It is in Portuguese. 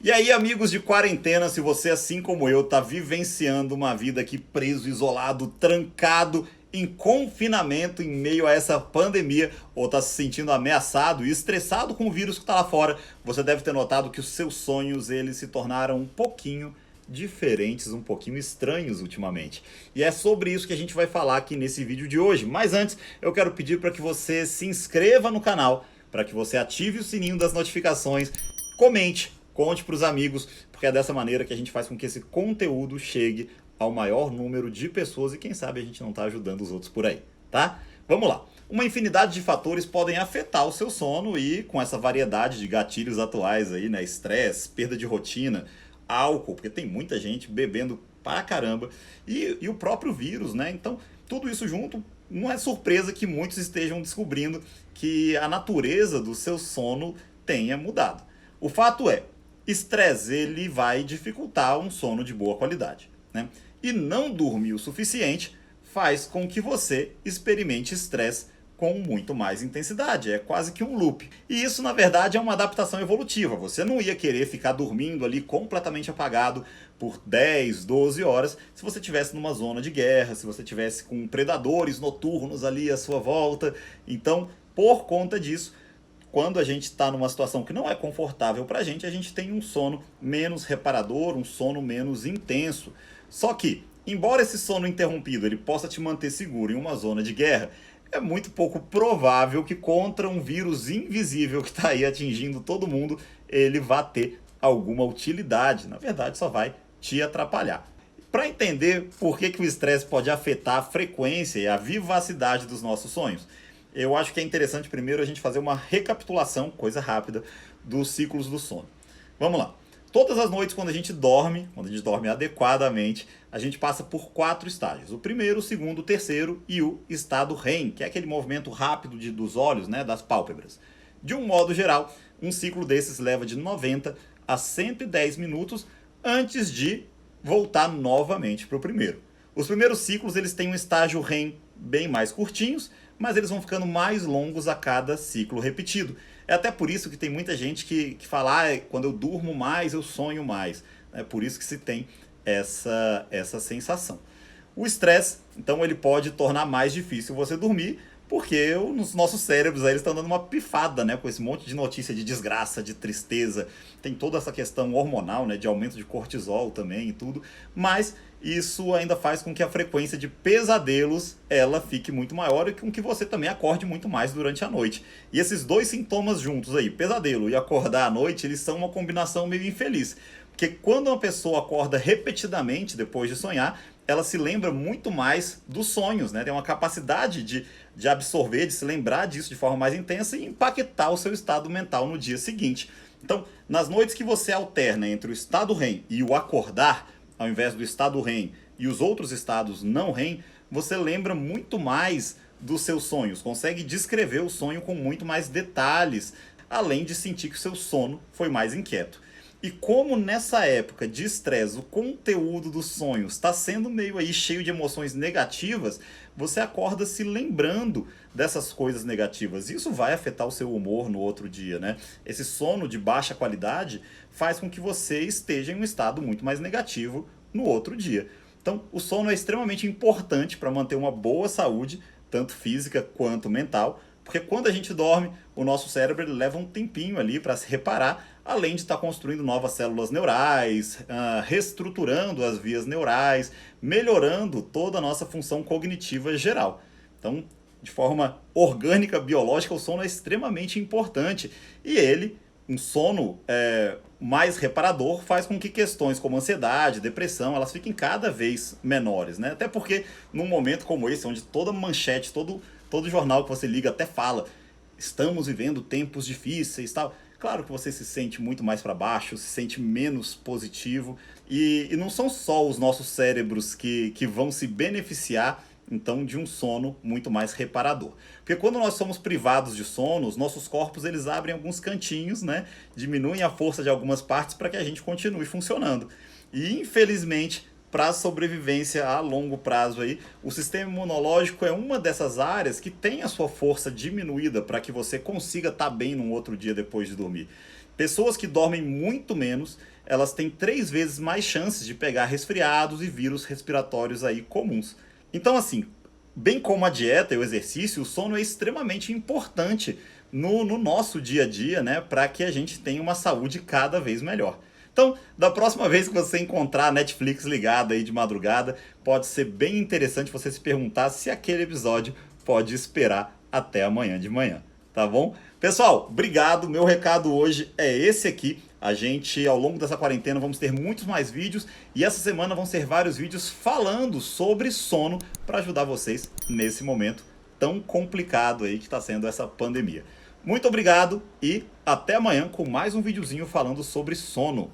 E aí, amigos de quarentena, se você, assim como eu, tá vivenciando uma vida aqui preso, isolado, trancado, em confinamento em meio a essa pandemia, ou tá se sentindo ameaçado e estressado com o vírus que tá lá fora, você deve ter notado que os seus sonhos, eles se tornaram um pouquinho diferentes, um pouquinho estranhos ultimamente. E é sobre isso que a gente vai falar aqui nesse vídeo de hoje. Mas antes, eu quero pedir para que você se inscreva no canal, para que você ative o sininho das notificações, comente, conte para os amigos, porque é dessa maneira que a gente faz com que esse conteúdo chegue ao maior número de pessoas e quem sabe a gente não está ajudando os outros por aí, tá? Vamos lá. Uma infinidade de fatores podem afetar o seu sono e com essa variedade de gatilhos atuais aí, né? Estresse, perda de rotina, álcool, porque tem muita gente bebendo pra caramba, e o próprio vírus, né? Então, tudo isso junto, não é surpresa que muitos estejam descobrindo que a natureza do seu sono tenha mudado. O fato é, estresse ele vai dificultar um sono de boa qualidade, né? E não dormir o suficiente faz com que você experimente estresse com muito mais intensidade, é quase que um loop. E isso, na verdade, é uma adaptação evolutiva. Você não ia querer ficar dormindo ali completamente apagado por 10, 12 horas se você estivesse numa zona de guerra, se você estivesse com predadores noturnos ali à sua volta. Então, por conta disso, quando a gente está numa situação que não é confortável para a gente tem um sono menos reparador, um sono menos intenso. Só que, embora esse sono interrompido ele possa te manter seguro em uma zona de guerra, é muito pouco provável que contra um vírus invisível que está aí atingindo todo mundo, ele vá ter alguma utilidade. Na verdade, só vai te atrapalhar. Para entender por que o estresse pode afetar a frequência e a vivacidade dos nossos sonhos, eu acho que é interessante primeiro a gente fazer uma recapitulação, coisa rápida, dos ciclos do sono. Vamos lá. Todas as noites quando a gente dorme adequadamente, a gente passa por 4 estágios. O primeiro, o segundo, o terceiro e o estado REM, que é aquele movimento rápido dos olhos, né, das pálpebras. De um modo geral, um ciclo desses leva de 90 a 110 minutos antes de voltar novamente para o primeiro. Os primeiros ciclos eles têm um estágio REM bem mais curtinhos, mas eles vão ficando mais longos a cada ciclo repetido. É até por isso que tem muita gente que fala, quando eu durmo mais, eu sonho mais. É por isso que se tem essa sensação. O estresse, então, ele pode tornar mais difícil você dormir, porque os nossos cérebros aí, eles estão dando uma pifada, né, com esse monte de notícia de desgraça, de tristeza. Tem toda essa questão hormonal, né, de aumento de cortisol também e tudo. Mas isso ainda faz com que a frequência de pesadelos ela fique muito maior e com que você também acorde muito mais durante a noite. E esses dois sintomas juntos aí, pesadelo e acordar à noite, eles são uma combinação meio infeliz. Porque quando uma pessoa acorda repetidamente depois de sonhar, ela se lembra muito mais dos sonhos, né? Tem uma capacidade de absorver, de se lembrar disso de forma mais intensa e impactar o seu estado mental no dia seguinte. Então, nas noites que você alterna entre o estado REM e o acordar, ao invés do estado REM e os outros estados não REM, você lembra muito mais dos seus sonhos, consegue descrever o sonho com muito mais detalhes, além de sentir que o seu sono foi mais inquieto. E como nessa época de estresse o conteúdo dos sonhos está sendo meio aí cheio de emoções negativas, você acorda se lembrando dessas coisas negativas. Isso vai afetar o seu humor no outro dia, né? Esse sono de baixa qualidade faz com que você esteja em um estado muito mais negativo no outro dia. Então, o sono é extremamente importante para manter uma boa saúde, tanto física quanto mental, porque quando a gente dorme, o nosso cérebro leva um tempinho ali para se reparar, além de estar construindo novas células neurais, reestruturando as vias neurais, melhorando toda a nossa função cognitiva geral. Então, de forma orgânica, biológica, o sono é extremamente importante. E ele, um sono mais reparador, faz com que questões como ansiedade, depressão, elas fiquem cada vez menores, né? Até porque num momento como esse, onde toda manchete, todo jornal que você liga até fala, estamos vivendo tempos difíceis e tal. Claro que você se sente muito mais para baixo, se sente menos positivo. E não são só os nossos cérebros que vão se beneficiar, então, de um sono muito mais reparador. Porque quando nós somos privados de sono, os nossos corpos eles abrem alguns cantinhos, né? Diminuem a força de algumas partes para que a gente continue funcionando. E, infelizmente, para a sobrevivência a longo prazo aí, o sistema imunológico é uma dessas áreas que tem a sua força diminuída para que você consiga estar bem num outro dia depois de dormir. Pessoas que dormem muito menos, elas têm 3 vezes mais chances de pegar resfriados e vírus respiratórios aí comuns. Então, assim, bem como a dieta e o exercício, o sono é extremamente importante no nosso dia a dia, né? Para que a gente tenha uma saúde cada vez melhor. Então, da próxima vez que você encontrar a Netflix ligada aí de madrugada, pode ser bem interessante você se perguntar se aquele episódio pode esperar até amanhã de manhã, tá bom? Pessoal, obrigado. Meu recado hoje é esse aqui. A gente, ao longo dessa quarentena, vamos ter muitos mais vídeos e essa semana vão ser vários vídeos falando sobre sono para ajudar vocês nesse momento tão complicado aí que está sendo essa pandemia. Muito obrigado e até amanhã com mais um videozinho falando sobre sono.